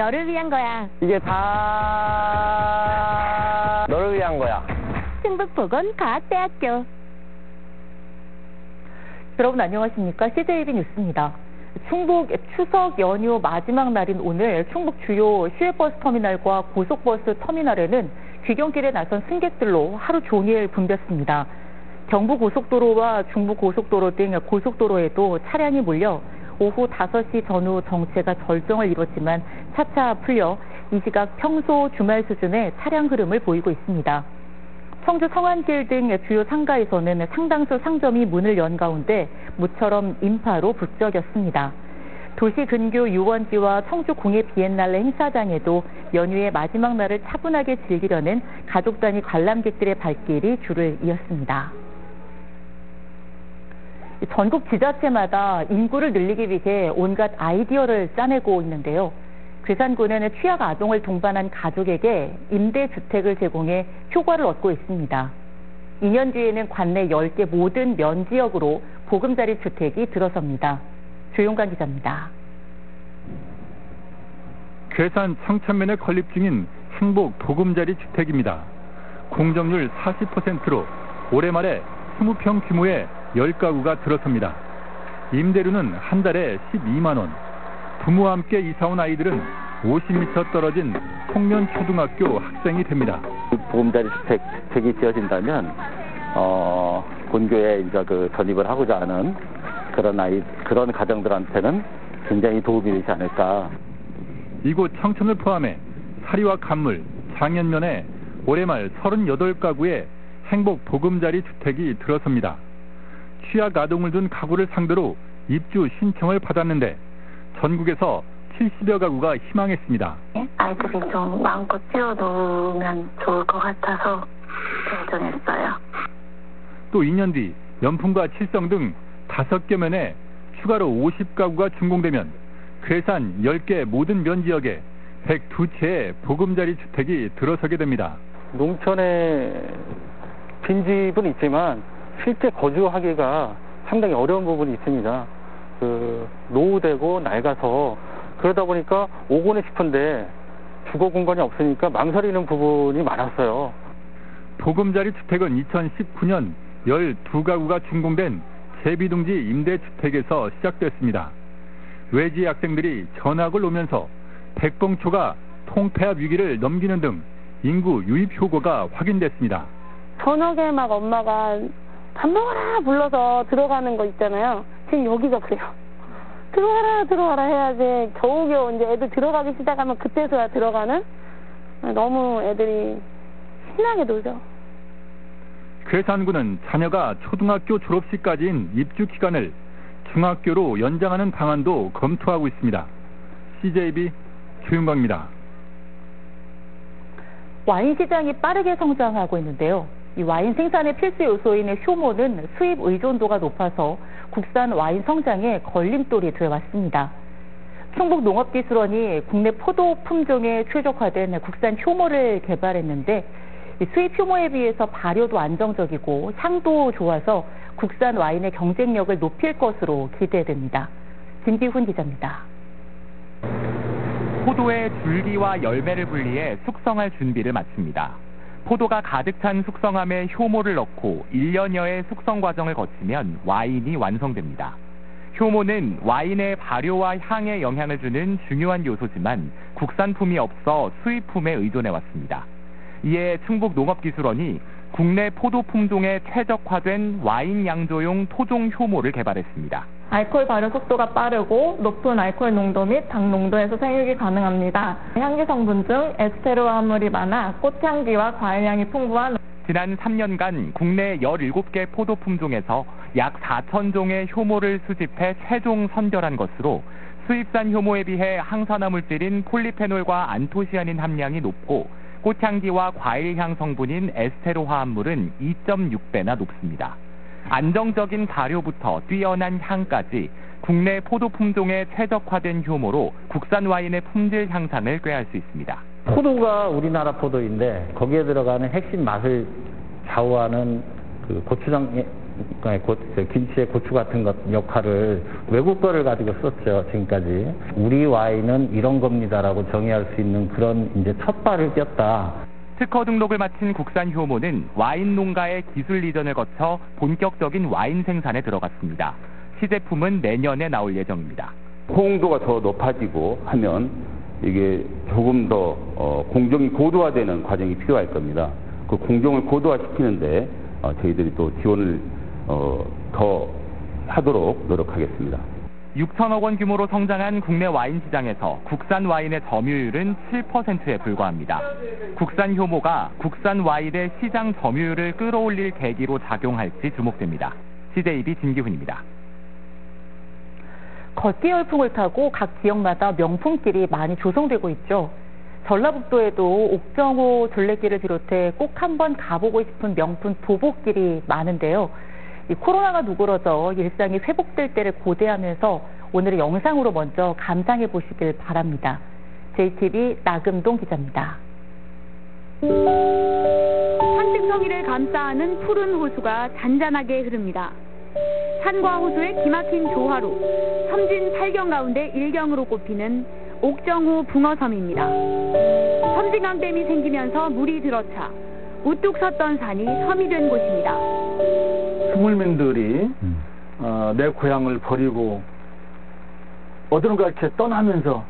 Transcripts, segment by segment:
너를 위한 거야. 이게 다 너를 위한 거야. 충북보건과학대학교. 여러분 안녕하십니까? CJB 뉴스입니다. 충북 추석 연휴 마지막 날인 오늘 충북 주요 시외버스 터미널과 고속버스 터미널에는 귀경길에 나선 승객들로 하루 종일 붐볐습니다. 경부고속도로와 중부고속도로 등 고속도로에도 차량이 몰려 오후 5시 전후 정체가 절정을 이뤘지만 차차 풀려 이 시각 평소 주말 수준의 차량 흐름을 보이고 있습니다. 청주 성안길 등 주요 상가에서는 상당수 상점이 문을 연 가운데 모처럼 인파로 북적였습니다. 도시 근교 유원지와 청주 공예 비엔날레 행사장에도 연휴의 마지막 날을 차분하게 즐기려는 가족 단위 관람객들의 발길이 줄을 이었습니다. 전국 지자체마다 인구를 늘리기 위해 온갖 아이디어를 짜내고 있는데요. 괴산군에는 취약 아동을 동반한 가족에게 임대주택을 제공해 효과를 얻고 있습니다. 2년 뒤에는 관내 10개 모든 면지역으로 보금자리 주택이 들어섭니다. 조용관 기자입니다. 괴산 청천면에 건립 중인 행복 보금자리 주택입니다. 공정률 40%로 올해 말에 20평 규모의 10가구가 들어섭니다. 임대료는 한 달에 12만 원. 부모와 함께 이사온 아이들은 50m 떨어진 송년초등학교 학생이 됩니다. 보금자리 주택이 지어진다면 본교에 이제 전입을 하고자 하는 그런 가정들한테는 굉장히 도움이 되지 않을까. 이곳 청천을 포함해 사리와 간물, 장현면에 올해 말 38가구의 행복 보금자리 주택이 들어섭니다. 취약 아동을 둔 가구를 상대로 입주 신청을 받았는데 전국에서 70여 가구가 희망했습니다. 아이들이 좀 마음껏 뛰어놀면 좋을 것 같아서 결정했어요. 또 2년 뒤 연풍과 칠성 등 5개 면에 추가로 50가구가 준공되면 괴산 10개 모든 면지역에 102채의 보금자리 주택이 들어서게 됩니다. 농촌에 빈집은 있지만 실제 거주하기가 상당히 어려운 부분이 있습니다. 노후되고 낡아서 그러다 보니까 오고는 싶은데 주거 공간이 없으니까 망설이는 부분이 많았어요. 보금자리 주택은 2019년 12가구가 준공된 제비둥지 임대주택에서 시작됐습니다. 외지 학생들이 전학을 오면서 백봉초가 통폐합 위기를 넘기는 등 인구 유입 효과가 확인됐습니다. 저녁에 막 엄마가 밥 먹어라 불러서 들어가는 거 있잖아요. 지금 여기가 그래요. 들어와라 해야지 겨우겨우 이제 애들 들어가기 시작하면 그때서야 들어가는. 너무 애들이 신나게 놀죠. 괴산군은 자녀가 초등학교 졸업시까지인 입주 기간을 중학교로 연장하는 방안도 검토하고 있습니다. CJB 조윤광입니다. 와인 시장이 빠르게 성장하고 있는데요. 이 와인 생산의 필수 요소인 효모는 수입 의존도가 높아서 국산 와인 성장에 걸림돌이 되어왔습니다. 충북농업기술원이 국내 포도 품종에 최적화된 국산 효모를 개발했는데 수입 효모에 비해서 발효도 안정적이고 향도 좋아서 국산 와인의 경쟁력을 높일 것으로 기대됩니다. 김기훈 기자입니다. 포도의 줄기와 열매를 분리해 숙성할 준비를 마칩니다. 포도가 가득 찬 숙성함에 효모를 넣고 1년여의 숙성 과정을 거치면 와인이 완성됩니다. 효모는 와인의 발효와 향에 영향을 주는 중요한 요소지만 국산품이 없어 수입품에 의존해왔습니다. 이에 충북농업기술원이 국내 포도 품종에 최적화된 와인 양조용 토종 효모를 개발했습니다. 알코올 발효 속도가 빠르고 높은 알코올 농도 및 당 농도에서 생육이 가능합니다. 향기 성분 중 에스테로 화합물이 많아 꽃향기와 과일향이 풍부한. 지난 3년간 국내 17개 포도 품종에서 약 4,000종의 효모를 수집해 최종 선별한 것으로 수입산 효모에 비해 항산화 물질인 폴리페놀과 안토시아닌 함량이 높고 꽃향기와 과일향 성분인 에스테로 화합물은 2.6배나 높습니다. 안정적인 발효부터 뛰어난 향까지 국내 포도 품종에 최적화된 효모로 국산 와인의 품질 향상을 꾀할 수 있습니다. 포도가 우리나라 포도인데 거기에 들어가는 핵심 맛을 좌우하는 그 고추장 김치의 고추 같은 것 역할을 외국 거를 가지고 썼죠, 지금까지. 우리 와인은 이런 겁니다라고 정의할 수 있는 그런 이제 첫 발을 띄었다. 특허 등록을 마친 국산 효모는 와인 농가의 기술 이전을 거쳐 본격적인 와인 생산에 들어갔습니다. 시제품은 내년에 나올 예정입니다. 호응도가 더 높아지고 하면 이게 조금 더 공정이 고도화되는 과정이 필요할 겁니다. 그 공정을 고도화시키는데 저희들이 또 지원을 더 하도록 노력하겠습니다. 6천억 원 규모로 성장한 국내 와인 시장에서 국산 와인의 점유율은 7%에 불과합니다. 국산 효모가 국산 와인의 시장 점유율을 끌어올릴 계기로 작용할지 주목됩니다. CJB 진기훈입니다. 걷기 열풍을 타고 각 지역마다 명품길이 많이 조성되고 있죠. 전라북도에도 옥정호 둘레길을 비롯해 꼭 한번 가보고 싶은 명품 도보길이 많은데요. 이 코로나가 누그러져 일상이 회복될 때를 고대하면서 오늘의 영상으로 먼저 감상해 보시길 바랍니다. JTB 나금동 기자입니다. 산뜻성이를 감싸안은 푸른 호수가 잔잔하게 흐릅니다. 산과 호수의 기막힌 조화로 섬진 8경 가운데 1경으로 꼽히는 옥정호 붕어섬입니다. 섬진강댐이 생기면서 물이 들어차 우뚝 섰던 산이 섬이 된 곳입니다. 스물맨들이 내 고향을 버리고 어디론가 이렇게 떠나면서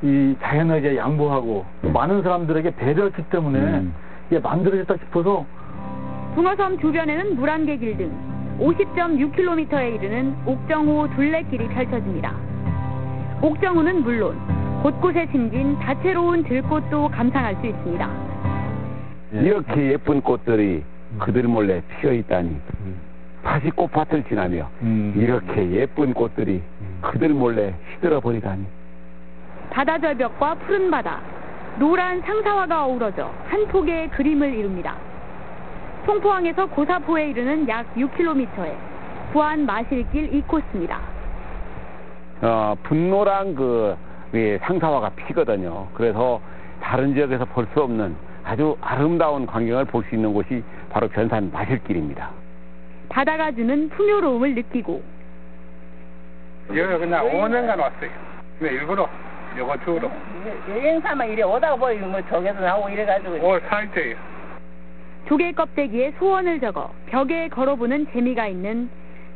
이 자연에게 양보하고 또 많은 사람들에게 배려했기 때문에 이게 만들어졌다 싶어서 붕어섬 주변에는 물안개길 등 50.6km에 이르는 옥정호 둘레길이 펼쳐집니다. 옥정호는 물론 곳곳에 심긴 다채로운 들꽃도 감상할 수 있습니다. 이렇게 예쁜 꽃들이 그들 몰래 피어있다니. 다시 꽃밭을 지나며 이렇게 예쁜 꽃들이 그들 몰래 시들어버리다니. 바다 절벽과 푸른 바다, 노란 상사화가 어우러져 한 폭의 그림을 이룹니다. 송포항에서 고사포에 이르는 약 6km의 부안 마실길 2코스입니다. 분노란 상사화가 피거든요. 그래서 다른 지역에서 볼 수 없는 아주 아름다운 광경을 볼 수 있는 곳이 바로 변산 마실길입니다. 바다가 주는 풍요로움을 느끼고 여기 그냥 5년간 왔어요. 일부러 요거 주로. 여행 삼아 이래 오다가 보이 뭐 저기서 나오고 이래가지고. 살때요. 조개 껍데기에 소원을 적어 벽에 걸어보는 재미가 있는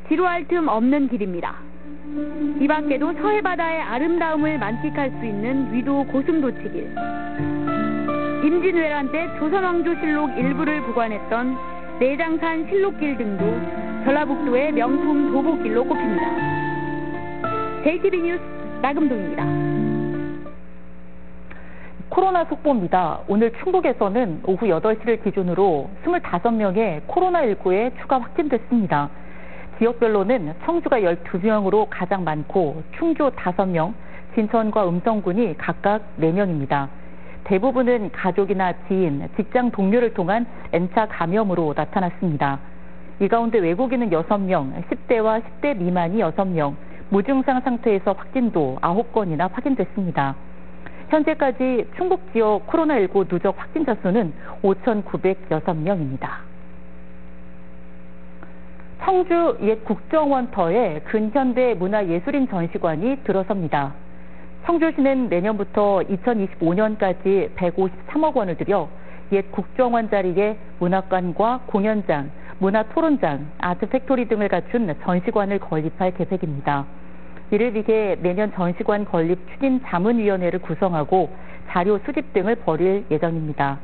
지루할 틈 없는 길입니다. 이 밖에도 서해바다의 아름다움을 만끽할 수 있는 위도 고슴도치길, 임진왜란 때 조선왕조실록 일부를 보관했던 내장산 실록길 등도 전라북도의 명품 도보길로 꼽힙니다. JTB 뉴스 나금동입니다. 코로나 속보입니다. 오늘 충북에서는 오후 8시를 기준으로 25명의 코로나19에 추가 확진됐습니다. 지역별로는 청주가 12명으로 가장 많고 충주 5명, 진천과 음성군이 각각 4명입니다. 대부분은 가족이나 지인, 직장 동료를 통한 N차 감염으로 나타났습니다. 이 가운데 외국인은 6명, 10대와 10대 미만이 6명, 무증상 상태에서 확진도 9건이나 확인됐습니다. 현재까지 충북 지역 코로나19 누적 확진자 수는 5,906명입니다. 청주 옛 국정원터에 근현대 문화예술인 전시관이 들어섭니다. 청주시는 내년부터 2025년까지 153억 원을 들여 옛 국정원 자리에 문학관과 공연장, 문화토론장, 아트팩토리 등을 갖춘 전시관을 건립할 계획입니다. 이를 위해 내년 전시관 건립 추진 자문위원회를 구성하고 자료 수집 등을 벌일 예정입니다.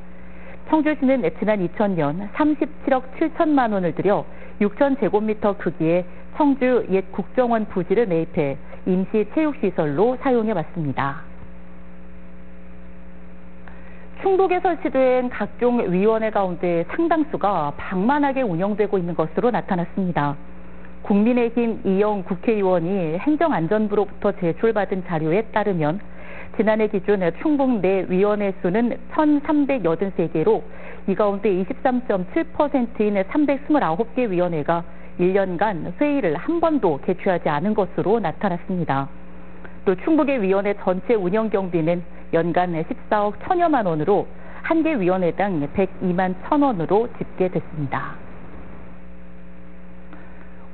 청주시는 지난 2000년 37억 7천만 원을 들여 6,000제곱미터 크기의 청주 옛 국정원 부지를 매입해 임시 체육시설로 사용해왔습니다. 충북에 설치된 각종 위원회 가운데 상당수가 방만하게 운영되고 있는 것으로 나타났습니다. 국민의힘 이영 국회의원이 행정안전부로부터 제출받은 자료에 따르면 지난해 기준 충북 내 위원회 수는 1,383개로 이 가운데 23.7%인 329개 위원회가 1년간 회의를 한 번도 개최하지 않은 것으로 나타났습니다. 또 충북의 위원회 전체 운영 경비는 연간 14억 1천여만 원으로 한 개 위원회당 102만 1천 원으로 집계됐습니다.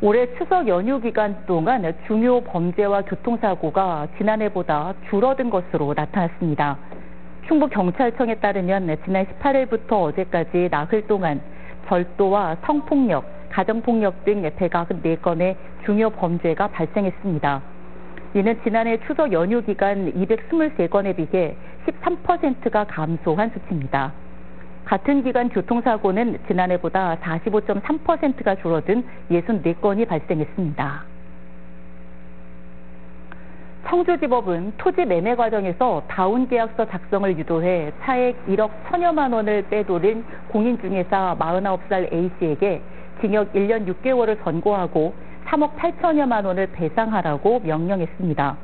올해 추석 연휴 기간 동안 중요 범죄와 교통사고가 지난해보다 줄어든 것으로 나타났습니다. 충북경찰청에 따르면 지난 18일부터 어제까지 나흘 동안 절도와 성폭력, 가정폭력 등 194건의 중요 범죄가 발생했습니다. 이는 지난해 추석 연휴 기간 223건에 비해 13%가 감소한 수치입니다. 같은 기간 교통사고는 지난해보다 45.3%가 줄어든 64건이 발생했습니다. 청주지법은 토지 매매 과정에서 다운계약서 작성을 유도해 차액 1억 1천여만 원을 빼돌린 공인중개사 49살 A씨에게 징역 1년 6개월을 선고하고 3억 8천여만 원을 배상하라고 명령했습니다.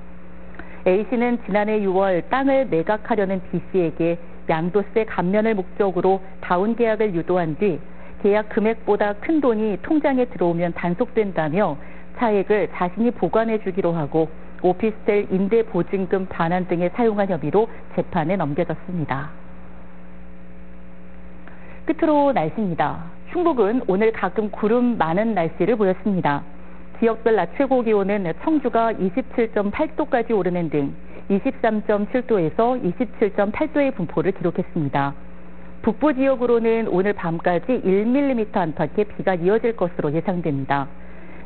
A씨는 지난해 6월 땅을 매각하려는 B씨에게 양도세 감면을 목적으로 다운계약을 유도한 뒤 계약 금액보다 큰 돈이 통장에 들어오면 단속된다며 차액을 자신이 보관해 주기로 하고 오피스텔 임대보증금 반환 등에 사용한 혐의로 재판에 넘겨졌습니다. 끝으로 날씨입니다. 충북은 오늘 가끔 구름 많은 날씨를 보였습니다. 지역별 낮 최고 기온은 청주가 27.8도까지 오르는 등 23.7도에서 27.8도의 분포를 기록했습니다. 북부 지역으로는 오늘 밤까지 1mm 안팎의 비가 이어질 것으로 예상됩니다.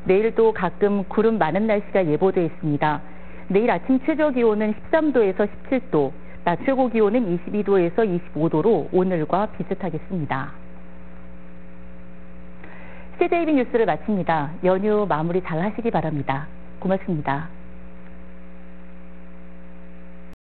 내일도 가끔 구름 많은 날씨가 예보되어 있습니다. 내일 아침 최저 기온은 13도에서 17도, 낮 최고 기온은 22도에서 25도로 오늘과 비슷하겠습니다. CJB 뉴스를 마칩니다. 연휴 마무리 잘 하시기 바랍니다. 고맙습니다.